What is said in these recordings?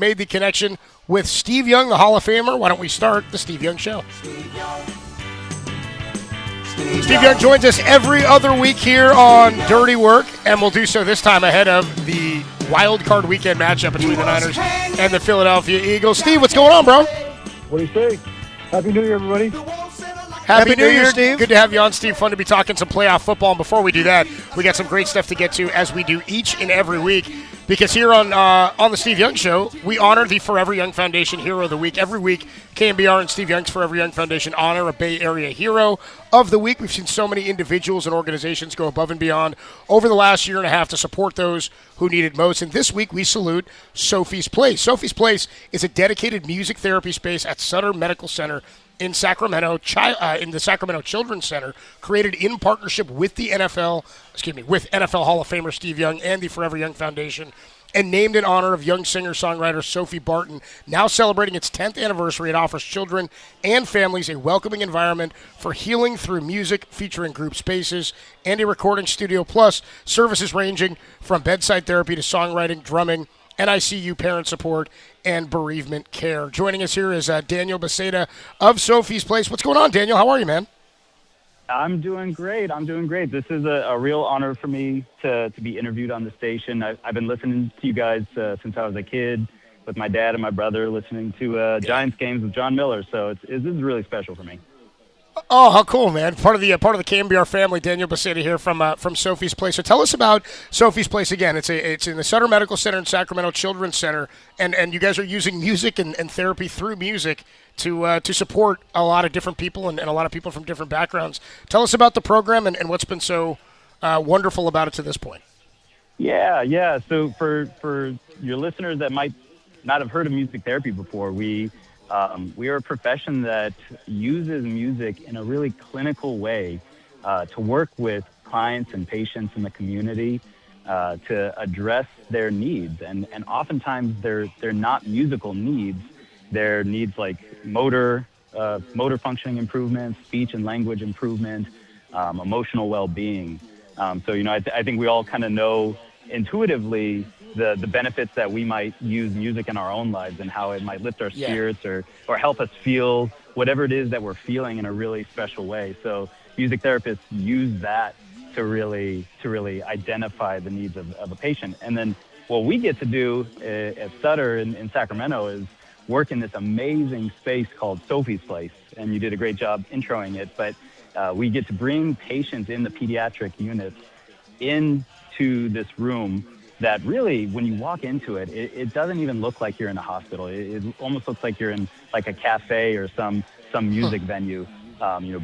made the connection with Steve Young, the Hall of Famer. Why don't we start the Steve Young Show? Steve Young joins us every other week here on Dirty Work, and we'll do so this time ahead of the wild card weekend matchup between the Niners and the Philadelphia Eagles. Steve, what's going on, bro? What do you say? Happy New Year, everybody. Happy New Year, Steve. Good to have you on, Steve. Fun to be talking some playoff football. And before we do that, we got some great stuff to get to, as we do each and every week. Because here on the Steve Young Show, we honor the Forever Young Foundation Hero of the Week. Every week, KNBR and Steve Young's Forever Young Foundation honor a Bay Area Hero of the Week. We've seen so many individuals and organizations go above and beyond over the last year and a half to support those who need it most. And this week, we salute Sophie's Place. Sophie's Place is a dedicated music therapy space at Sutter Medical Center in Sacramento, in the Sacramento Children's Center, created in partnership with the NFL Hall of Famer Steve Young and the Forever Young Foundation, and named in honor of young singer-songwriter Sophie Barton. Now celebrating its 10th anniversary, it offers children and families a welcoming environment for healing through music, featuring group spaces and a recording studio, plus services ranging from bedside therapy to songwriting, drumming, NICU parent support, and bereavement care. Joining us here is Daniel Beceda of Sophie's Place. What's going on, Daniel? How are you, man? I'm doing great. This is a real honor for me to be interviewed on the station. I've been listening to you guys since I was a kid with my dad and my brother, listening to Giants games with John Miller. So this is really special for me. Oh, how cool, man! Part of the KNBR family. Daniel Beceda here from Sophie's Place. So tell us about Sophie's Place again. It's in the Sutter Medical Center in Sacramento Children's Center, and you guys are using music and therapy through music to support a lot of different people and a lot of people from different backgrounds. Tell us about the program and what's been so wonderful about it to this point. Yeah. So for your listeners that might not have heard of music therapy before, we are a profession that uses music in a really clinical way to work with clients and patients in the community to address their needs. And oftentimes they're not musical needs. They're needs like motor functioning improvement, speech and language improvement, emotional well-being. I think we all kind of know intuitively the benefits that we might use music in our own lives and how it might lift our spirits or help us feel whatever it is that we're feeling in a really special way. So music therapists use that to really identify the needs of a patient. And then what we get to do at Sutter in Sacramento is work in this amazing space called Sophie's Place. And you did a great job introing it, but we get to bring patients in the pediatric units into this room that really, when you walk into it, it doesn't even look like you're in a hospital. It almost looks like you're in like a cafe or some music venue.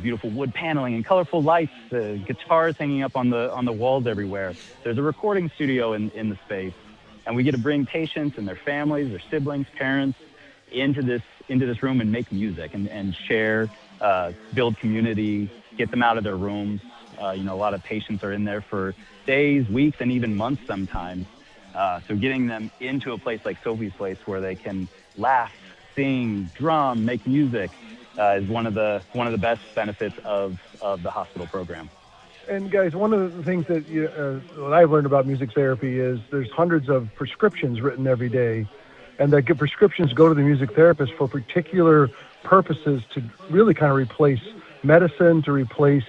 Beautiful wood paneling and colorful lights, guitars hanging up on the walls everywhere. There's a recording studio in the space, and we get to bring patients and their families, their siblings, parents into this room and make music and share, build community, get them out of their rooms. A lot of patients are in there for days, weeks, and even months sometimes. So getting them into a place like Sophie's Place where they can laugh, sing, drum, make music is one of the best benefits of the hospital program. And guys, one of the things that what I've learned about music therapy is there's hundreds of prescriptions written every day, and that prescriptions go to the music therapist for particular purposes to really kind of replace medicine, to replace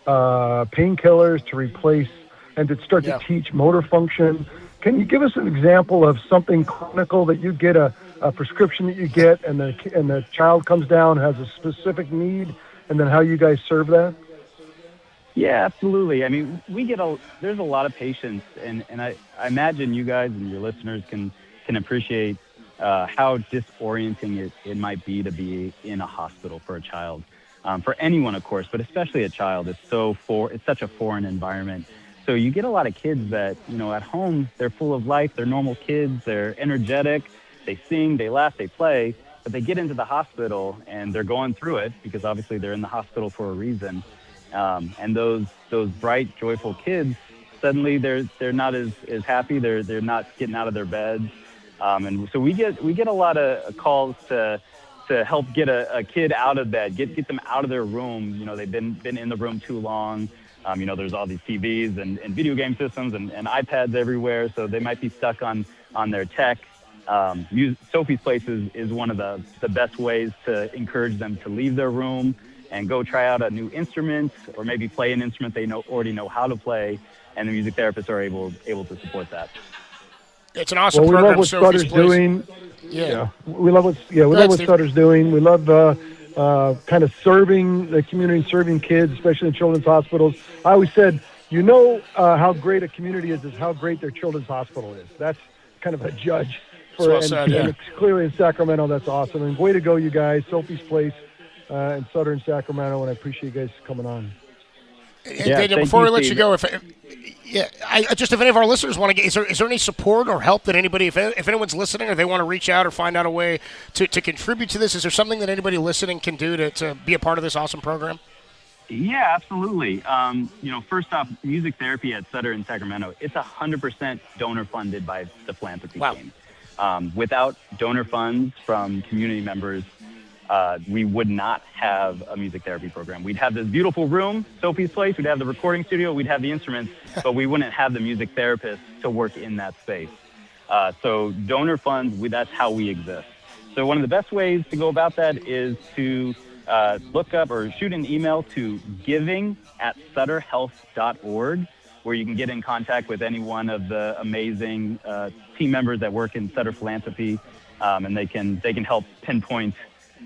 painkillers, to replace and to start to teach motor function. Can you give us an example of something clinical that you get a prescription that you get and the child comes down, has a specific need, and then how you guys serve that? Yeah, absolutely. I mean, there's a lot of patients, and I imagine you guys and your listeners can appreciate how disorienting it might be to be in a hospital for a child. For anyone, of course, but especially a child. It's such a foreign environment. So you get a lot of kids that, at home, they're full of life. They're normal kids. They're energetic. They sing, they laugh, they play. But they get into the hospital and they're going through it because obviously they're in the hospital for a reason. And those bright, joyful kids, suddenly they're not as happy. They're not getting out of their beds. And so we get a lot of calls to help get a kid out of bed, get them out of their room. They've been in the room too long. There's all these TVs and video game systems and iPads everywhere, so they might be stuck on their tech. Sophie's Place is one of the best ways to encourage them to leave their room and go try out a new instrument, or maybe play an instrument they already know how to play, and the music therapists are able to support that. It's an awesome we program. love what Sophie's Sutter's Place. doing. Yeah. We love what Sutter's doing. We love kind of serving the community, serving kids, especially in children's hospitals. I always said, how great a community is how great their children's hospital is. That's kind of a judge for it. And it's clearly in Sacramento, that's awesome. And way to go, you guys. Sophie's Place and Sutter in Sacramento, and I appreciate you guys coming on. Daniel, before we let you go, if any of our listeners want to get, is there any support or help that anybody, if anyone's listening or they want to reach out or find out a way to contribute to this, is there something that anybody listening can do to be a part of this awesome program? Yeah, absolutely. First off, music therapy at Sutter in Sacramento, it's 100% donor funded by the philanthropy team. Without donor funds from community members, we would not have a music therapy program. We'd have this beautiful room, Sophie's Place, we'd have the recording studio, we'd have the instruments, but we wouldn't have the music therapists to work in that space. So donor funds, that's how we exist. So one of the best ways to go about that is to look up or shoot an email to giving@sutterhealth.org, where you can get in contact with any one of the amazing team members that work in Sutter Philanthropy, and they can help pinpoint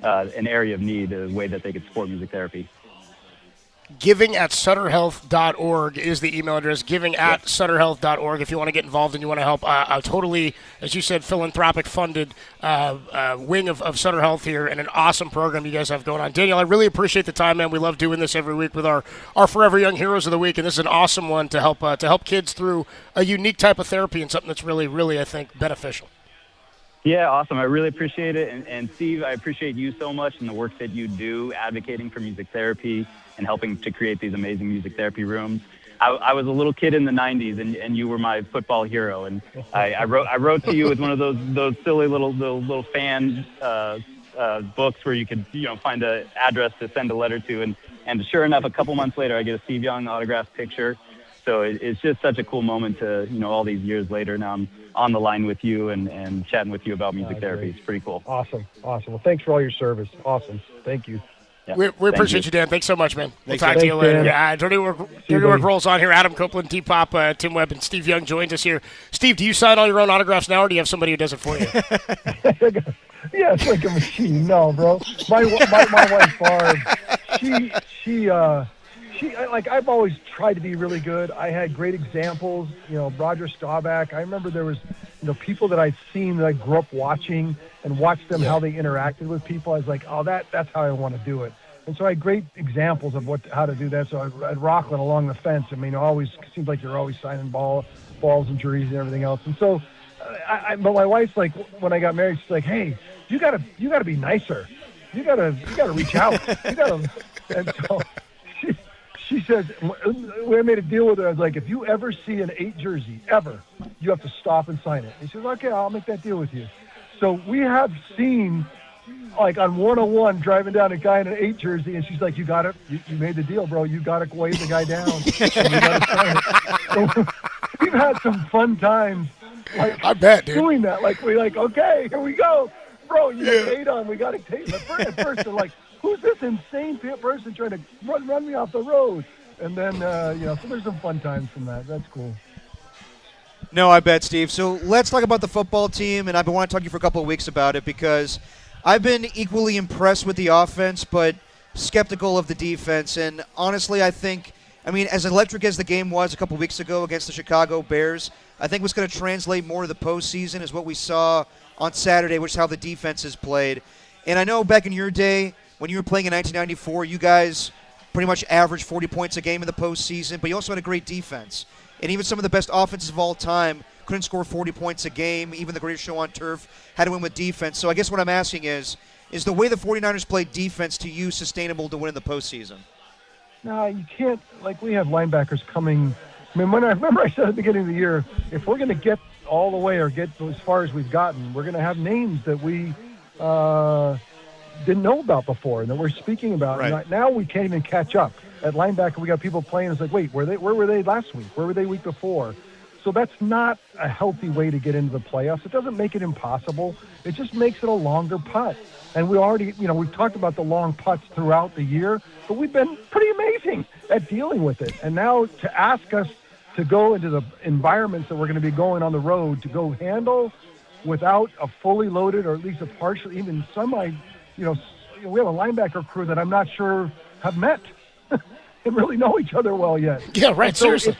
an area of need, a way that they could support music therapy. Giving@sutterhealth.org is the email address, giving@sutterhealth.org if you want to get involved and you want to help a totally, as you said, philanthropic funded wing of Sutter Health here, and an awesome program you guys have going on. Daniel, I really appreciate the time, man. We love doing this every week with our Forever Young Heroes of the Week, and this is an awesome one to help kids through a unique type of therapy and something that's really, really, I think, beneficial. Yeah, awesome. I really appreciate it. And Steve, I appreciate you so much and the work that you do advocating for music therapy and helping to create these amazing music therapy rooms. I was a little kid in the 90s, and you were my football hero. And I wrote to you with one of those silly little fan books where you could find an address to send a letter to. And sure enough, a couple months later, I get a Steve Young autographed picture. So it's just such a cool moment to, all these years later, now I'm on the line with you and chatting with you about music therapy. It's pretty cool. Awesome. Well, thanks for all your service. Awesome. Thank you. Yeah. We appreciate you, Dan. Thanks so much, man. We'll talk to you later. Yeah, Dirty Work rolls on here. Adam Copeland, T-Pop, Tim Webb, and Steve Young joins us here. Steve, do you sign all your own autographs now, or do you have somebody who does it for you? Yeah, it's like a machine. No, bro. My wife, Barb, I've always tried to be really good. I had great examples, Roger Staubach. I remember there was, people that I'd seen that I grew up watching and watched them, how they interacted with people. I was like, oh, that's how I want to do it. And so I had great examples of how to do that. So at Rockland along the fence, it always seems like you're always signing balls and jerseys and everything else. And so, but my wife's like, when I got married, she's like, hey, you gotta be nicer. You gotta reach out. And so she says, we made a deal with her. I was like, if you ever see an 8 jersey, ever, you have to stop and sign it. And she says, okay, I'll make that deal with you. So we have seen, like on 101, driving down a guy in an 8 jersey, and she's like, you got it. You made the deal, bro. You got to wave the guy down. And you got to sign it. So we've had some fun times. I bet, dude. Doing that. Okay, here we go. Bro, you got 8 on. We got to take it. At first, they're like, who's this insane person trying to run me off the road? And then, so there's some fun times from that. That's cool. No, I bet, Steve. So let's talk about the football team, and I've been wanting to talk to you for a couple of weeks about it because I've been equally impressed with the offense but skeptical of the defense. And honestly, I think, as electric as the game was a couple of weeks ago against the Chicago Bears, I think what's going to translate more to the postseason is what we saw on Saturday, which is how the defense is played. And I know back in your day, when you were playing in 1994, you guys pretty much averaged 40 points a game in the postseason, but you also had a great defense. And even some of the best offenses of all time couldn't score 40 points a game. Even the greatest show on turf had to win with defense. So I guess what I'm asking is the way the 49ers play defense to you sustainable to win in the postseason? No, you can't. We have linebackers coming. When I remember I said at the beginning of the year, if we're going to get all the way or get as far as we've gotten, we're going to have names that we didn't know about before and that we're speaking about. Right. Now we can't even catch up. At linebacker, we got people playing. It's like, wait, where were they last week? Where were they week before? So that's not a healthy way to get into the playoffs. It doesn't make it impossible. It just makes it a longer putt. And we already, we've talked about the long putts throughout the year, but we've been pretty amazing at dealing with it. And now to ask us to go into the environments that we're going to be going on the road to go handle without a fully loaded or at least a partial, even semi, we have a linebacker crew that I'm not sure have met and really know each other well yet. Yeah, right. So Seriously.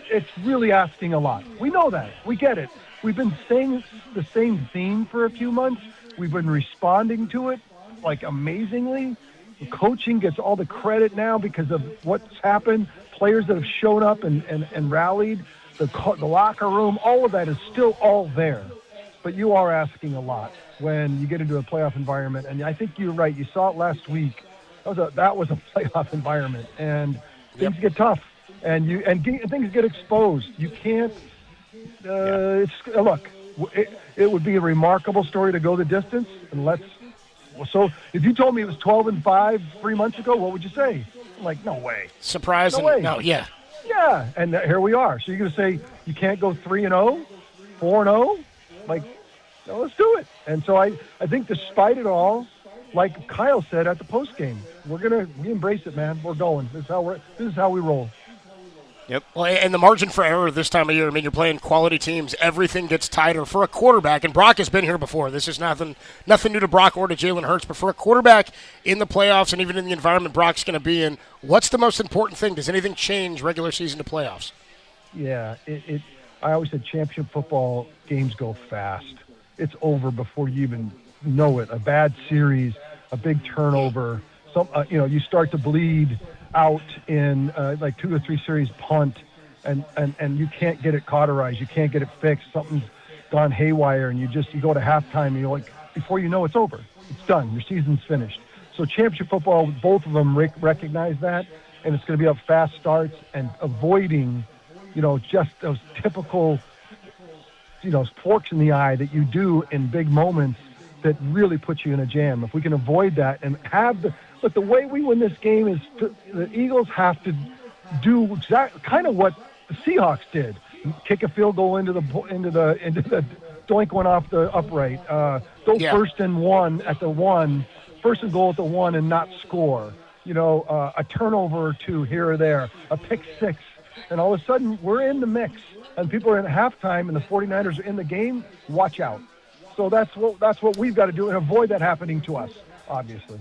It's really asking a lot. We know that. We get it. We've been saying the same theme for a few months. We've been responding to it like amazingly. The coaching gets all the credit now because of what's happened. Players that have shown up and rallied. The locker room, all of that is still all there. But you are asking a lot when you get into a playoff environment. And I think you're right. You saw it last week. That was a playoff environment. And things get tough. And things get exposed. You can't. Look, it would be a remarkable story to go the distance. And so if you told me it was 12-5 3 months ago, what would you say? I'm like, no way. Surprise. No way. No, yeah. Yeah, and here we are. So you're going to say you can't go 3-0, 4-0? Like, no, let's do it. And so I think despite it all, like Kyle said at the post game, we embrace it, man. We're going. This is how we roll. Yep. Well, and the margin for error this time of year, I mean, you're playing quality teams. Everything gets tighter for a quarterback, and Brock has been here before. This is nothing new to Brock or to Jalen Hurts, but for a quarterback in the playoffs and even in the environment Brock's going to be in, what's the most important thing? Does anything change regular season to playoffs? Yeah, I always said championship football games go fast. It's over before you even know it. A bad series, a big turnover, you start to bleed out in like 2 or 3 series punt, and you can't get it cauterized, you can't get it fixed, something's gone haywire, and you go to halftime and you're like, before you know it's over, it's done, your season's finished. So championship football, both of them recognize that, and it's going to be up fast starts and avoiding just those typical forks in the eye that you do in big moments that really put you in a jam. If we can avoid that and have the way we win this game is the Eagles have to do kind of what the Seahawks did: kick a field goal into the doink one off the upright, go first and goal at the 1 and not score. A turnover or 2 here or there, a pick 6, and all of a sudden we're in the mix. And people are in halftime, and the 49ers are in the game. Watch out. So that's what we've got to do and avoid that happening to us, obviously.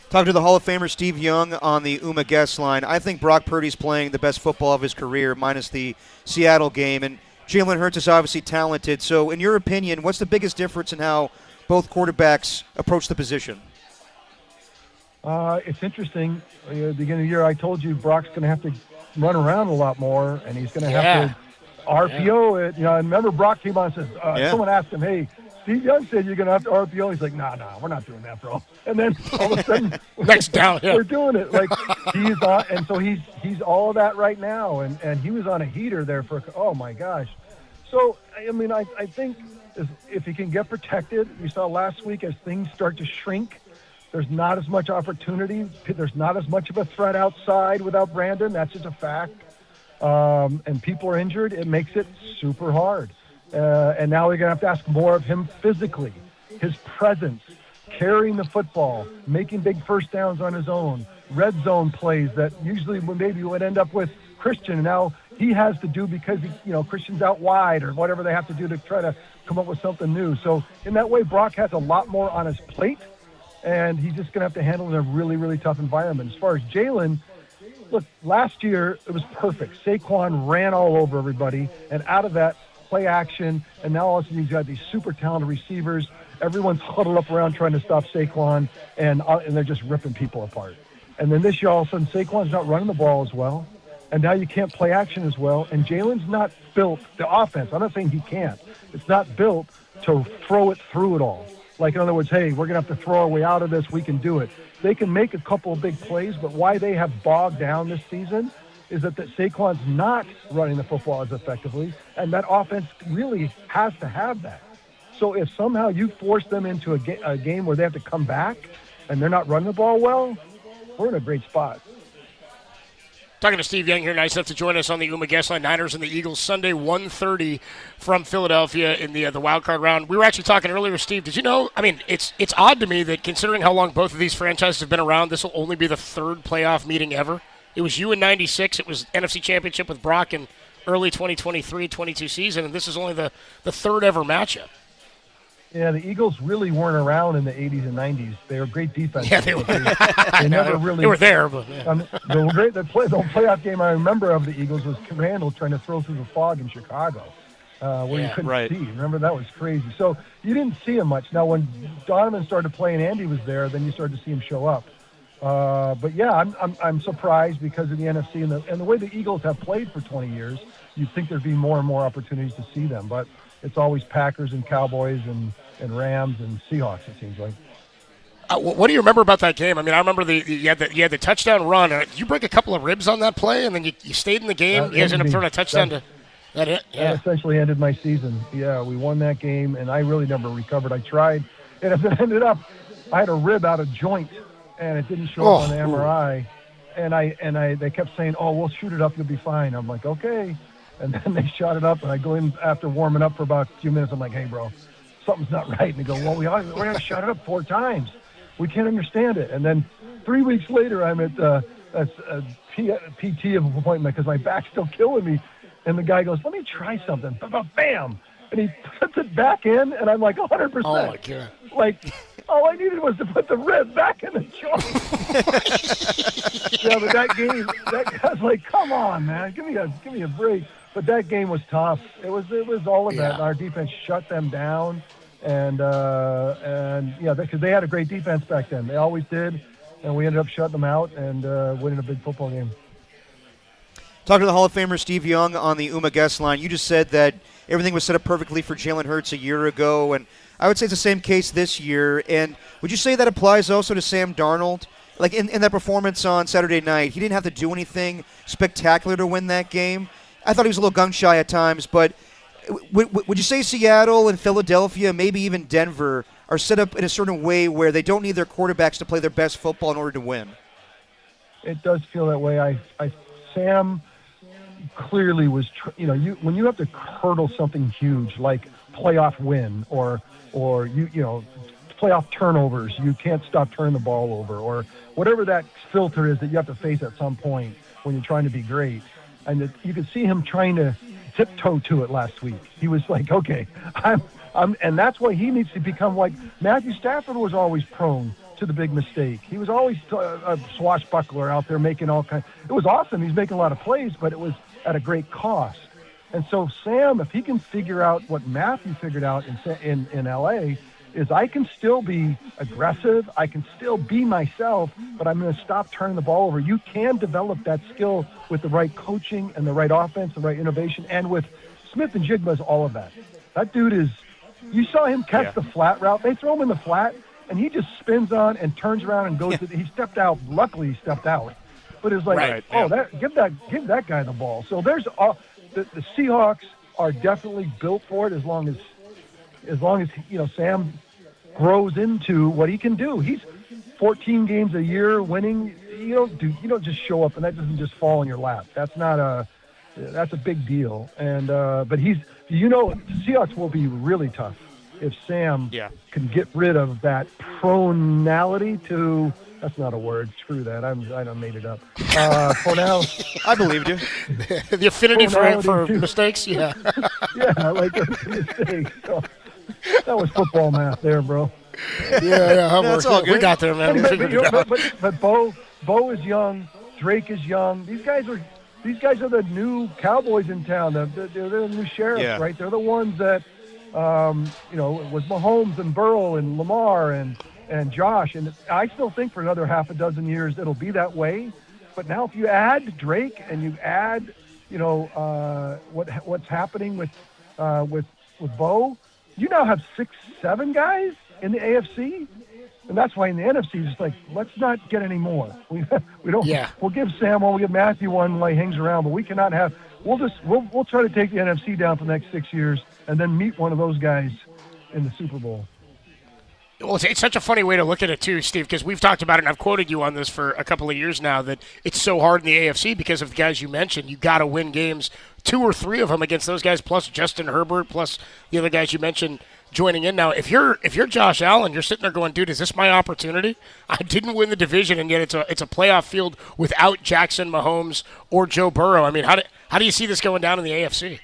Talking to the Hall of Famer Steve Young on the UMA guest line. I think Brock Purdy's playing the best football of his career, minus the Seattle game. And Jalen Hurts is obviously talented. So in your opinion, what's the biggest difference in how both quarterbacks approach the position? It's interesting. At the beginning of the year, I told you Brock's going to have to run around a lot more, and he's going to have to RPO it. And remember Brock came on and says, someone asked him, hey, Steve Young said you're going to have to RPO. He's like, nah, we're not doing that, bro. And then all of a sudden, we're doing it. Like, he's on, and so he's all of that right now. And he was on a heater there oh my gosh. So, I mean, I think if he can get protected, we saw last week as things start to shrink, there's not as much opportunity. There's not as much of a threat outside without Brandon. That's just a fact. And people are injured. It makes it super hard. And now we're going to have to ask more of him physically. His presence, carrying the football, making big first downs on his own, red zone plays that usually maybe would end up with Christian. And now he has to do because Christian's out wide or whatever they have to do to try to come up with something new. So in that way, Brock has a lot more on his plate. And he's just going to have to handle it in a really, really tough environment. As far as Jalen, look, last year it was perfect. Saquon ran all over everybody, and out of that, play action, and now all of a sudden he's got these super talented receivers. Everyone's huddled up around trying to stop Saquon, and they're just ripping people apart. And then this year, all of a sudden, Saquon's not running the ball as well, and now you can't play action as well. And Jalen's not built, the offense, I'm not saying he can't. It's not built to throw it through it all. Like, in other words, hey, we're going to have to throw our way out of this. We can do it. They can make a couple of big plays, but why they have bogged down this season is that Saquon's not running the football as effectively, and that offense really has to have that. So if somehow you force them into a game where they have to come back and they're not running the ball well, we're in a great spot. Talking to Steve Young here. Nice enough to join us on the UMA guest line. Niners and the Eagles Sunday 1:30 from Philadelphia in the wild card round. We were actually talking earlier, Steve. Did you know? I mean, it's odd to me that considering how long both of these franchises have been around, this will only be the third playoff meeting ever. It was you in '96. It was NFC Championship with Brock in early 2023-22 season, and this is only the third ever matchup. Yeah, the Eagles really weren't around in the 80s and 90s. They were great defense. Yeah, they were. They never really. They were there, but yeah. The playoff game I remember of the Eagles was Randall trying to throw through the fog in Chicago, where you couldn't see. Remember, that was crazy. So you didn't see him much. Now, when Donovan started playing, Andy was there. Then you started to see him show up. But yeah, I'm surprised because of the NFC and the way the Eagles have played for 20 years. You'd think there'd be more and more opportunities to see them, but it's always Packers and Cowboys and Rams and Seahawks, it seems like. What do you remember about that game? I mean, I remember you had the touchdown run. You break a couple of ribs on that play, and then you stayed in the game. You guys ended up throwing a touchdown to that. Yeah. That essentially ended my season. Yeah, we won that game, and I really never recovered. I tried, and it ended up I had a rib out of joint, and it didn't show up on the MRI. And they kept saying, "Oh, we'll shoot it up. You'll be fine." I'm like, "Okay." And then they shot it up, and I go in after warming up for about a few minutes. I'm like, "Hey, bro, something's not right." And they go, "Well, we got to shot it up 4 times. We can't understand it." And then 3 weeks later, I'm at a PT appointment because my back's still killing me. And the guy goes, "Let me try something." Bam! And he puts it back in, and I'm like 100%. Oh, my God. Like, all I needed was to put the rib back in the joint. Yeah, but that game, that guy's like, "Come on, man, give me a break." But that game was tough. It was all of that. Our defense shut them down, and yeah, because they had a great defense back then. They always did, and we ended up shutting them out and winning a big football game. Talking to the Hall of Famer Steve Young on the UMA guest line, you just said that everything was set up perfectly for Jalen Hurts a year ago, and I would say it's the same case this year. And would you say that applies also to Sam Darnold? Like in that performance on Saturday night, he didn't have to do anything spectacular to win that game. I thought he was a little gun-shy at times, but would you say Seattle and Philadelphia, maybe even Denver, are set up in a certain way where they don't need their quarterbacks to play their best football in order to win? It does feel that way. Sam clearly was, when you have to hurdle something huge like playoff win or playoff turnovers, you can't stop turning the ball over, or whatever that filter is that you have to face at some point when you're trying to be great. And you could see him trying to tiptoe to it last week. He was like, "Okay, and that's why he needs to become like Matthew Stafford was always prone to the big mistake. He was always a swashbuckler out there making all kinds. It was awesome. He's making a lot of plays, but it was at a great cost. And so Sam, if he can figure out what Matthew figured out in LA, is I can still be aggressive, I can still be myself, but I'm going to stop turning the ball over. You can develop that skill with the right coaching and the right offense, the right innovation, and with Smith and Jigba's all of that. That dude is, you saw him catch the flat route. They throw him in the flat, and he just spins on and turns around and goes. He stepped out. Luckily, he stepped out. But it's like, give that guy the ball. So there's the Seahawks are definitely built for it as long as Sam grows into what he can do. He's 14 games a year winning. You don't just show up and that doesn't just fall in your lap. That's a big deal. And but Seahawks will be really tough if Sam can get rid of that pronality to. That's not a word. Screw that. I done made it up. For now, I believed you. The affinity for mistakes. Yeah. Yeah, like a mistake. So, that was football math there, bro. Yeah. That's all good. We got there, man. We figured it out. But Bo is young. Drake is young. These guys are the new Cowboys in town. They're the new sheriffs, right? They're the ones that, was Mahomes and Burrow and Lamar and Josh. And I still think for another half a dozen years it'll be that way. But now if you add Drake and you add, what's happening with Bo, you now have 6-7 guys in the AFC, and that's why in the NFC it's just like, let's not get any more. We don't. Yeah. We'll give Sam one, we'll give Matthew one while he hangs around, but we cannot have. We'll try to take the NFC down for the next 6 years, and then meet one of those guys in the Super Bowl. Well, it's such a funny way to look at it, too, Steve, because we've talked about it, and I've quoted you on this for a couple of years now, that it's so hard in the AFC because of the guys you mentioned. You got to win games, 2 or 3 of them against those guys, plus Justin Herbert, plus the other guys you mentioned joining in now. If you're Josh Allen, you're sitting there going, dude, is this my opportunity? I didn't win the division, and yet it's a playoff field without Jackson, Mahomes, or Joe Burrow. I mean, how do you see this going down in the AFC?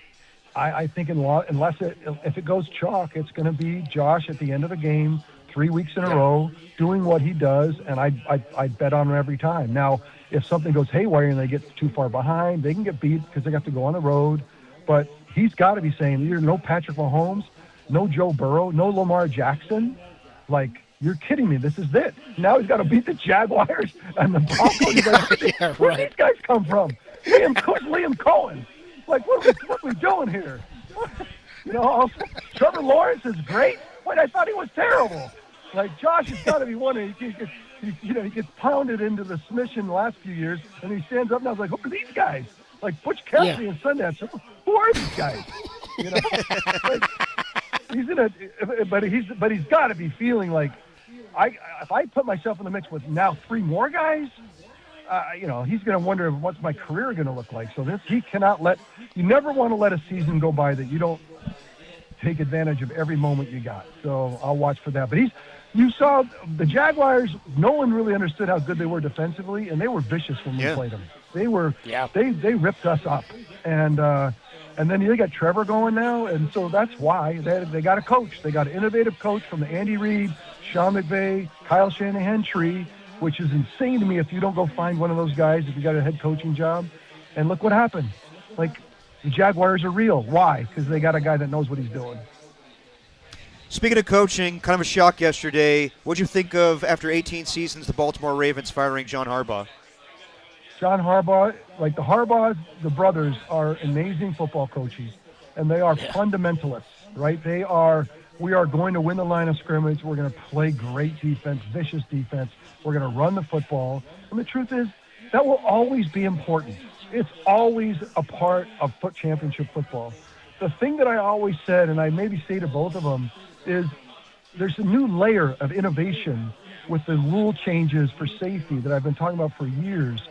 I think if it goes chalk, it's going to be Josh at the end of the game, 3 weeks in a row, doing what he does, and I'd bet on him every time. Now, if something goes haywire and they get too far behind, they can get beat because they have to go on the road. But he's got to be saying, either no Patrick Mahomes, no Joe Burrow, no Lamar Jackson. Like, you're kidding me. This is it. Now he's got to beat the Jaguars and the Broncos. Where do these guys come from? Liam Cohen. Like, what are we doing here? Trevor Lawrence is great. Wait, I thought he was terrible. Like, Josh has got to be one of he gets pounded into the submission the last few years, and he stands up and I was like, who are these guys? Like Butch Cassidy and Sundance. Who are these guys? But he's got to be feeling like, if I put myself in the mix with now 3 more guys, he's going to wonder what's my career going to look like. So you never want to let a season go by that you don't take advantage of every moment you got. So I'll watch for that. But you saw the Jaguars, no one really understood how good they were defensively, and they were vicious when we played them. They ripped us up. And then you got Trevor going now, and so that's why they got a coach. They got an innovative coach from the Andy Reid, Sean McVay, Kyle Shanahan tree, which is insane to me if you don't go find one of those guys if you got a head coaching job. And look what happened. Like, the Jaguars are real. Why? Because they got a guy that knows what he's doing. Speaking of coaching, kind of a shock yesterday. What'd you think of, after 18 seasons, the Baltimore Ravens firing John Harbaugh? John Harbaugh, like the brothers are amazing football coaches, and they are fundamentalists, right? We are going to win the line of scrimmage. We're going to play great defense, vicious defense. We're going to run the football. And the truth is, that will always be important. It's always a part of championship football. The thing that I always said, and I maybe say to both of them, is there's a new layer of innovation with the rule changes for safety that I've been talking about for years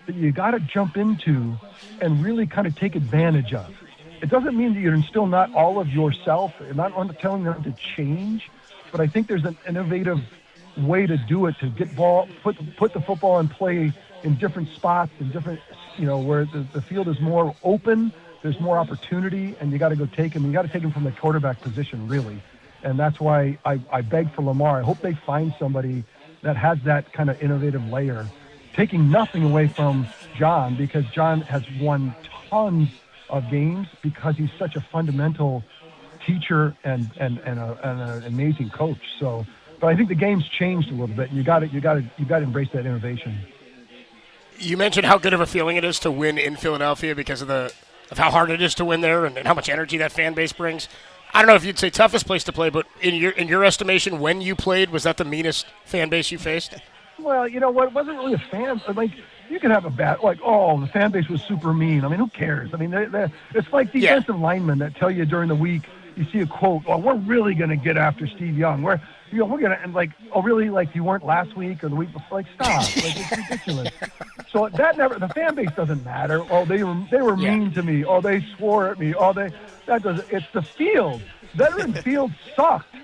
that you got to jump into and really kind of take advantage of. It doesn't mean that you're still not all of yourself. I'm not telling them to change, but I think there's an innovative way to do it, to get put the football in play in different spots and different, where the field is more open, there's more opportunity, and you got to go take him. You got to take him from the quarterback position, really. And that's why I beg for Lamar. I hope they find somebody that has that kind of innovative layer, taking nothing away from John, because John has won tons of games because he's such a fundamental teacher and an amazing coach. So, but I think the game's changed a little bit. You got to embrace that innovation. You mentioned how good of a feeling it is to win in Philadelphia because of how hard it is to win there and how much energy that fan base brings. I don't know if you'd say toughest place to play, but in your estimation, when you played, was that the meanest fan base you faced? Well, you know what? It wasn't really a fan. Like, you can have a bad, the fan base was super mean. I mean, who cares? I mean, it's like defensive linemen that tell you during the week, you see a quote, we're really going to get after Steve Young. We're going to, and really, like you weren't last week or the week before. Like, stop. It's ridiculous. So the fan base doesn't matter. They were mean to me. They swore at me. It's the field. Veteran Field sucked.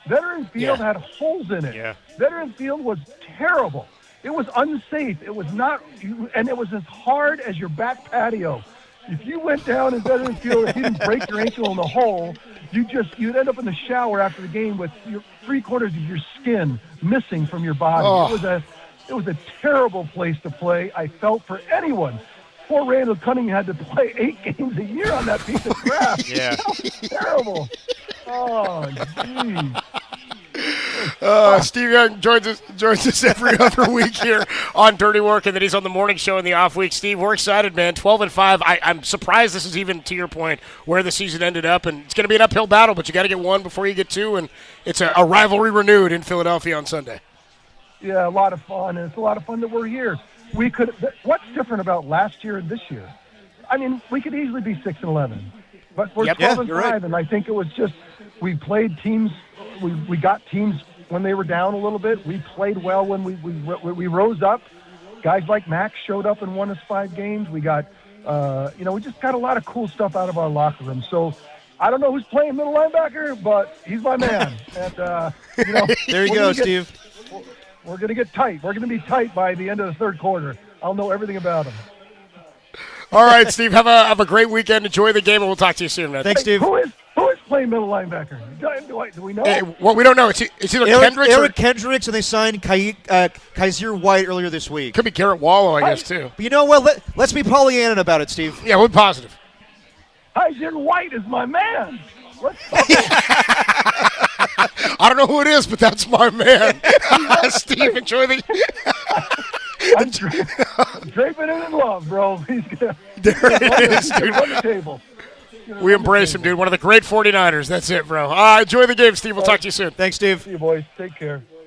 Veteran Field had holes in it. Yeah. Veteran Field was terrible. It was unsafe. It was not, and it was as hard as your back patio. If you went down in Veteran Field, if you didn't break your ankle in the hole, you'd end up in the shower after the game with your 3/4 of your skin missing from your body. Oh. It was a terrible place to play. I felt for anyone. Poor Randall Cunningham had to play 8 games a year on that piece of crap. Yeah. That was terrible. Oh, geez. Steve Young joins us every other week here on Dirty Work, and then he's on the morning show in the off week. Steve, we're excited, man. 12-5. I'm surprised this is even, to your point, where the season ended up, and it's going to be an uphill battle, but you got to get 1 before you get 2, and it's a rivalry renewed in Philadelphia on Sunday. Yeah, a lot of fun, and it's a lot of fun that we're here. What's different about last year and this year? I mean, we could easily be 6-11, but we're 12-5, right. And I think it was just we played teams. We got teams when they were down a little bit. We played well when we rose up. Guys like Max showed up and won us 5 games. We got, we just got a lot of cool stuff out of our locker room. So I don't know who's playing middle linebacker, but he's my man. And, there you go, Steve. We're going to get tight. We're going to be tight by the end of the third quarter. I'll know everything about him. All right, Steve. Have a great weekend. Enjoy the game, and we'll talk to you soon, man. Thanks, Steve. Who is playing middle linebacker? Do we know? Well, we don't know. It's either Kendricks Eric Kendricks, and they signed Kaiser White earlier this week. Could be Garrett Wallow, I guess, too. But you know what? Let's be Pollyanna about it, Steve. Yeah, we're positive. Kaiser White is my man. I don't know who it is, but that's my man. Steve, enjoy the... I'm draping it in love, bro. He's gonna, there it is, dude. on the table. We embrace him, dude. One of the great 49ers. That's it, bro. Enjoy the game, Steve. We'll talk to you soon. Thanks, Steve. See you, boys. Take care.